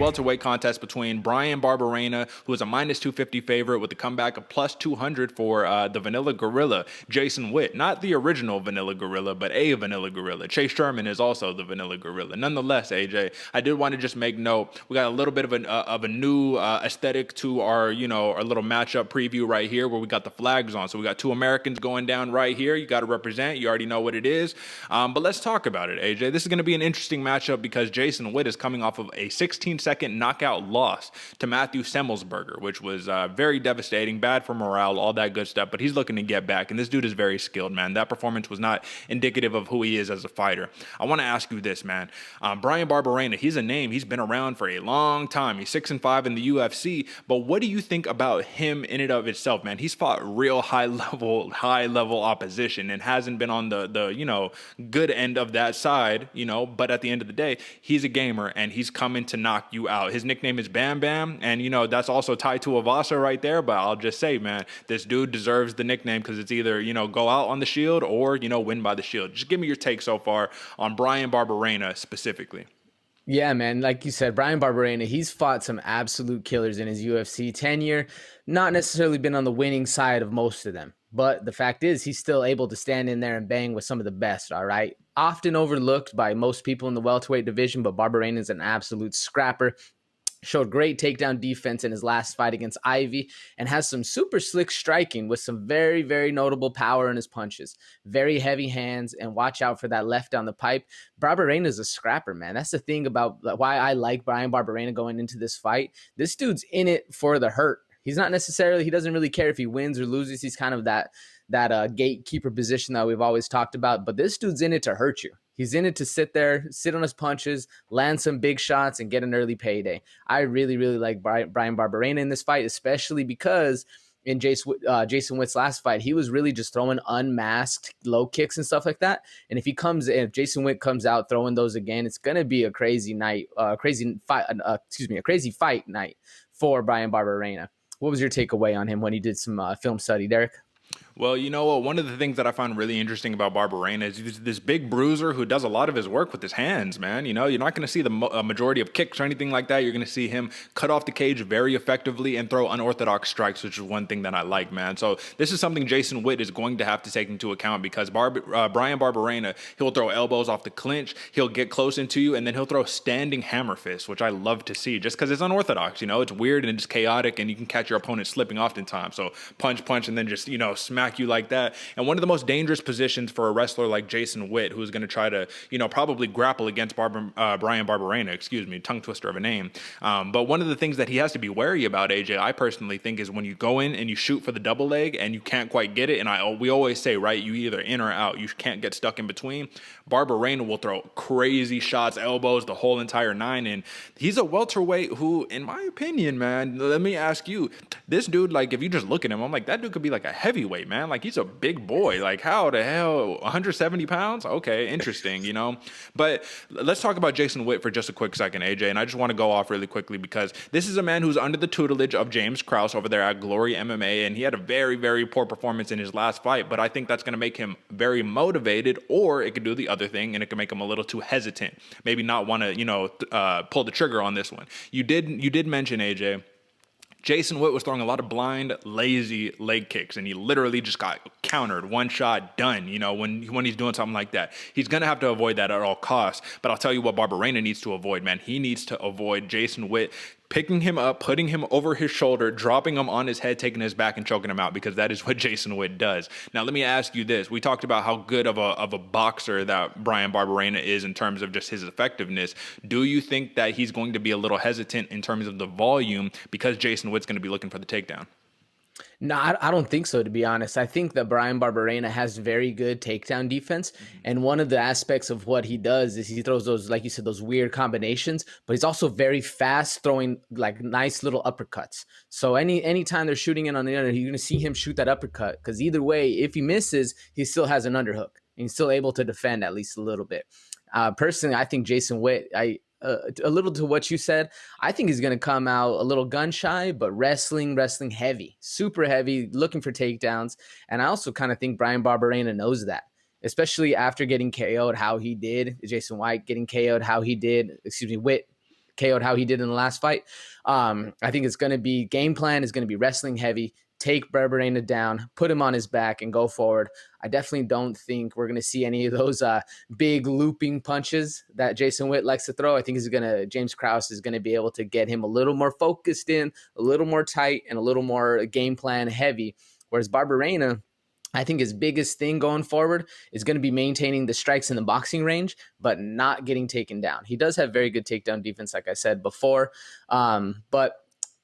welterweight contest between Bryan Barberena, who is a minus 250 favorite with a comeback of plus 200 for the Vanilla Gorilla, Jason Witt. Not the original Vanilla Gorilla, but a Vanilla Gorilla. Chase Sherman is also the Vanilla Gorilla. Nonetheless, AJ, I did want to just make note, we got a little bit of a new aesthetic to our, our little matchup preview right here where we got the flags on. So we got two Americans going down right here. You got to represent. You already know what it is. But let's talk about it, AJ. This is going to be an interesting matchup because Jason Witt is coming off of a 16-second knockout loss to Matthew Semmelsberger, which was very devastating, bad for morale, all that good stuff. But he's looking to get back, and this dude is very skilled, man. That performance was not indicative of who he is as a fighter. I want to ask you this, man. Bryan Barberena, he's a name. He's been around for a long time. He's 6-5 in the UFC. But what do you think about him in and of itself, man? He's fought real high level opposition and hasn't been on the good end of that side, but at the end of the day, he's a gamer and he's coming to knock you out. His nickname is Bam Bam, and that's also tied to Avasa right there. But I'll just say, man, this dude deserves the nickname because it's either go out on the shield or win by the shield. Just give me your take so far on Bryan Barberena specifically. Yeah, man. Like you said, Bryan Barberena, he's fought some absolute killers in his UFC tenure. Not necessarily been on the winning side of most of them. But the fact is, he's still able to stand in there and bang with some of the best, all right? Often overlooked by most people in the welterweight division, but Barberena is an absolute scrapper. Showed great takedown defense in his last fight against Ivy and has some super slick striking with some very, very notable power in his punches. Very heavy hands, and watch out for that left down the pipe. Barberena is a scrapper, man. That's the thing about why I like Bryan Barberena going into this fight. This dude's in it for the hurt. He doesn't really care if he wins or loses. He's kind of that gatekeeper position that we've always talked about. But this dude's in it to hurt you. He's in it to sit on his punches, land some big shots, and get an early payday. I really, really like Bryan Barberena in this fight, especially because in Jason Witt's last fight, he was really just throwing unmasked low kicks and stuff like that. And if Jason Witt comes out throwing those again, it's going to be a crazy night, a crazy fight night for Bryan Barberena. What was your takeaway on him when he did some film study, Derek? Well, you know what? One of the things that I find really interesting about Barberena is he's this big bruiser who does a lot of his work with his hands, man. You're not going to see the majority of kicks or anything like that. You're going to see him cut off the cage very effectively and throw unorthodox strikes, which is one thing that I like, man. So this is something Jason Witt is going to have to take into account because Bryan Barberena, he'll throw elbows off the clinch, he'll get close into you, and then he'll throw standing hammer fists, which I love to see just because it's unorthodox. It's weird and it's chaotic, and you can catch your opponent slipping oftentimes. So punch, and then just, smack you like that. And one of the most dangerous positions for a wrestler like Jason Witt, who's going to try to, probably grapple against Bryan Barberena, tongue twister of a name. But one of the things that he has to be wary about, AJ, I personally think, is when you go in and you shoot for the double leg and you can't quite get it. And we always say, right, you either in or out. You can't get stuck in between. Barberena will throw crazy shots, elbows, the whole entire nine. And he's a welterweight who, in my opinion, man, let me ask you, this dude, like, if you just look at him, I'm like, that dude could be like a heavyweight, man. Like, he's a big boy. Like, how the hell? 170 pounds? Okay, interesting, But let's talk about Jason Witt for just a quick second, AJ. And I just want to go off really quickly because this is a man who's under the tutelage of James Krause over there at Glory MMA. And he had a very, very poor performance in his last fight. But I think that's going to make him very motivated, or it could do the other thing and it can make him a little too hesitant. Maybe not want to, pull the trigger on this one. You did mention, AJ, Jason Witt was throwing a lot of blind, lazy leg kicks, and he literally just got countered, one shot, done, when he's doing something like that. He's going to have to avoid that at all costs, but I'll tell you what Barberena needs to avoid, man. He needs to avoid Jason Witt picking him up, putting him over his shoulder, dropping him on his head, taking his back, and choking him out, because that is what Jason Witt does. Now, let me ask you this. We talked about how good of a boxer that Bryan Barberena is in terms of just his effectiveness. Do you think that he's going to be a little hesitant in terms of the volume because Jason Witt's going to be looking for the takedown? No, I don't think so, to be honest. I think that Bryan Barberena has very good takedown defense. And one of the aspects of what he does is he throws those, like you said, those weird combinations, but he's also very fast throwing like nice little uppercuts. So anytime they're shooting in on the other, you're going to see him shoot that uppercut, because either way, if he misses, he still has an underhook and he's still able to defend at least a little bit. Personally, I think Jason Witt, a little to what you said, I think he's going to come out a little gun shy, but wrestling heavy, super heavy, looking for takedowns. And I also kind of think Bryan Barberena knows that, especially after getting KO'd how he did, Witt KO'd how he did in the last fight. I think it's going to be game plan is going to be wrestling heavy, take Barberena down, put him on his back, and go forward. I definitely don't think we're going to see any of those big looping punches that Jason Witt likes to throw. I think James Krause is going to be able to get him a little more focused in, a little more tight, and a little more game plan heavy. Whereas Barberena, I think his biggest thing going forward is going to be maintaining the strikes in the boxing range, but not getting taken down. He does have very good takedown defense, like I said before, but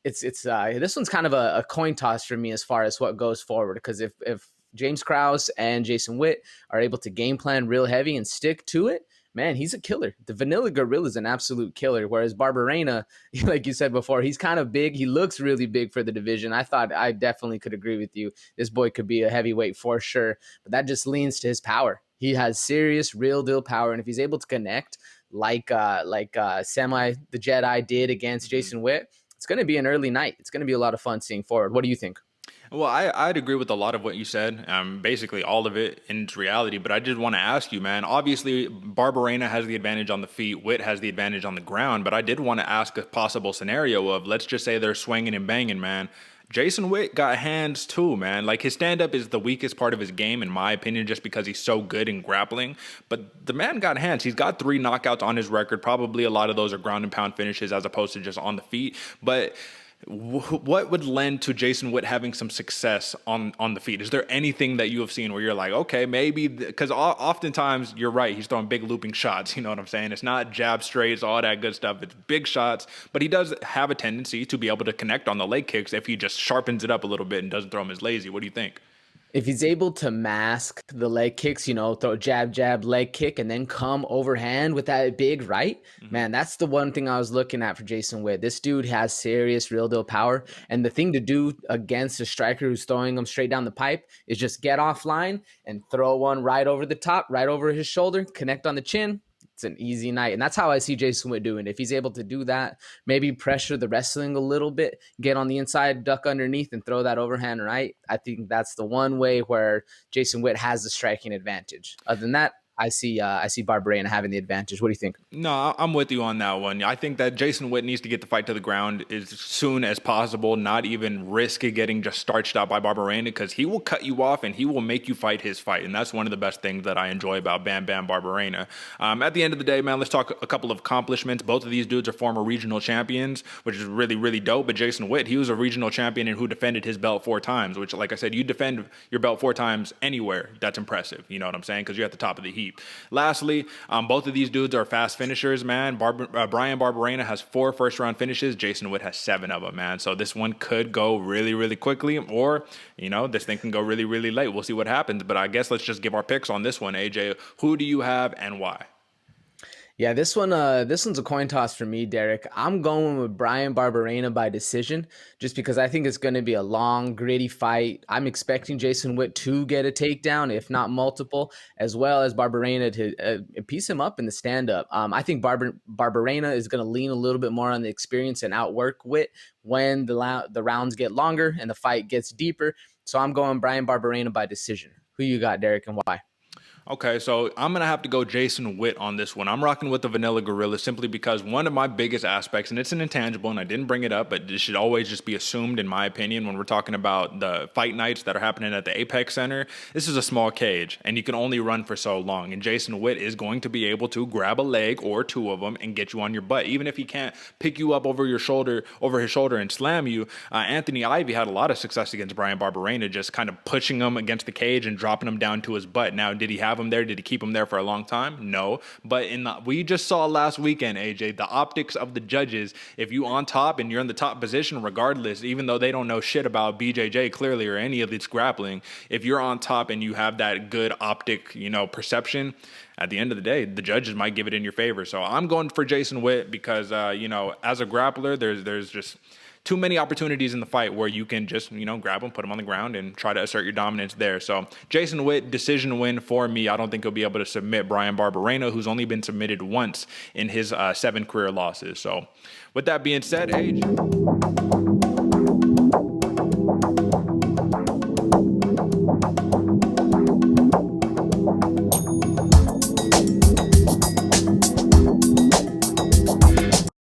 it's this one's kind of a coin toss for me as far as what goes forward. Because if James Krause and Jason Witt are able to game plan real heavy and stick to it, man, he's a killer. The Vanilla Gorilla is an absolute killer. Whereas Barberena, like you said before, he's kind of big. He looks really big for the division. I definitely could agree with you. This boy could be a heavyweight for sure, but that just leans to his power. He has serious, real deal power, and if he's able to connect like Semi the Jedi did against Jason Witt, it's going to be an early night. It's going to be a lot of fun seeing forward. What do you think? Well, I'd agree with a lot of what you said, basically all of it in its reality, but I did want to ask you, man, obviously Barberena has the advantage on the feet, Witt has the advantage on the ground, but I did want to ask a possible scenario of, let's just say they're swinging and banging, man. Jason Witt got hands too, man. Like, his stand-up is the weakest part of his game, in my opinion, just because he's so good in grappling. But the man got hands. He's got 3 knockouts on his record. Probably a lot of those are ground and pound finishes as opposed to just on the feet. But what would lend to Jason Witt having some success on the feet? Is there anything that you have seen where you're like, okay, maybe, because oftentimes you're right, he's throwing big looping shots, you know what I'm saying? It's not jab straights, all that good stuff. It's big shots, but he does have a tendency to be able to connect on the leg kicks if he just sharpens it up a little bit and doesn't throw them as lazy. What do you think? If he's able to mask the leg kicks, throw jab, jab, leg kick, and then come overhand with that big right, man, that's the one thing I was looking at for Jason Witt. This dude has serious real deal power. And the thing to do against a striker who's throwing them straight down the pipe is just get offline and throw one right over the top, right over his shoulder, connect on the chin. It's an easy night. And that's how I see Jason Witt doing it. If he's able to do that, maybe pressure the wrestling a little bit, get on the inside, duck underneath, and throw that overhand right, I think that's the one way where Jason Witt has the striking advantage. Other than that, I see Barberena having the advantage. What do you think? No, I'm with you on that one. I think that Jason Witt needs to get the fight to the ground as soon as possible, not even risk it getting just starched out by Barberena, because he will cut you off and he will make you fight his fight. And that's one of the best things that I enjoy about Bam Bam Barberena. At the end of the day, man, let's talk a couple of accomplishments. Both of these dudes are former regional champions, which is really, really dope. But Jason Witt, he was a regional champion and who defended his belt 4 times, which, like I said, you defend your belt 4 times anywhere. That's impressive. You know what I'm saying? Because you're at the top of the heap. Lastly, both of these dudes are fast finishers, man. Bryan Barberena has 4 first-round finishes. Jason Witt has 7 of them, man. So this one could go really, really quickly, or, this thing can go really, really late. We'll see what happens. But I guess let's just give our picks on this one, AJ. Who do you have and why? Yeah, this one's a coin toss for me, Derek. I'm going with Bryan Barberena by decision, just because I think it's going to be a long, gritty fight. I'm expecting Jason Witt to get a takedown, if not multiple, as well as Barberena to piece him up in the stand-up. I think Barberena is going to lean a little bit more on the experience and outwork Witt when the rounds get longer and the fight gets deeper. So I'm going Bryan Barberena by decision. Who you got, Derek, and why? Okay, so I'm going to have to go Jason Witt on this one. I'm rocking with the Vanilla Gorilla simply because one of my biggest aspects, and it's an intangible, and I didn't bring it up, but it should always just be assumed, in my opinion, when we're talking about the fight nights that are happening at the Apex Center. This is a small cage, and you can only run for so long, and Jason Witt is going to be able to grab a leg or 2 of them and get you on your butt. Even if he can't pick you up over his shoulder and slam you, Anthony Ivy had a lot of success against Bryan Barberena, just kind of pushing him against the cage and dropping him down to his butt. Now, did he have him there? Did he keep him there for a long time? No. But we just saw last weekend, AJ, the optics of the judges. If you on top and you're in the top position, regardless, even though they don't know shit about BJJ clearly or any of its grappling, if you're on top and you have that good optic, perception, at the end of the day, the judges might give it in your favor. So I'm going for Jason Witt because, as a grappler, there's just too many opportunities in the fight where you can just, grab him, put him on the ground, and try to assert your dominance there. So Jason Witt, decision win for me. I don't think he'll be able to submit Bryan Barberena, who's only been submitted once in his 7 career losses. So with that being said, Age.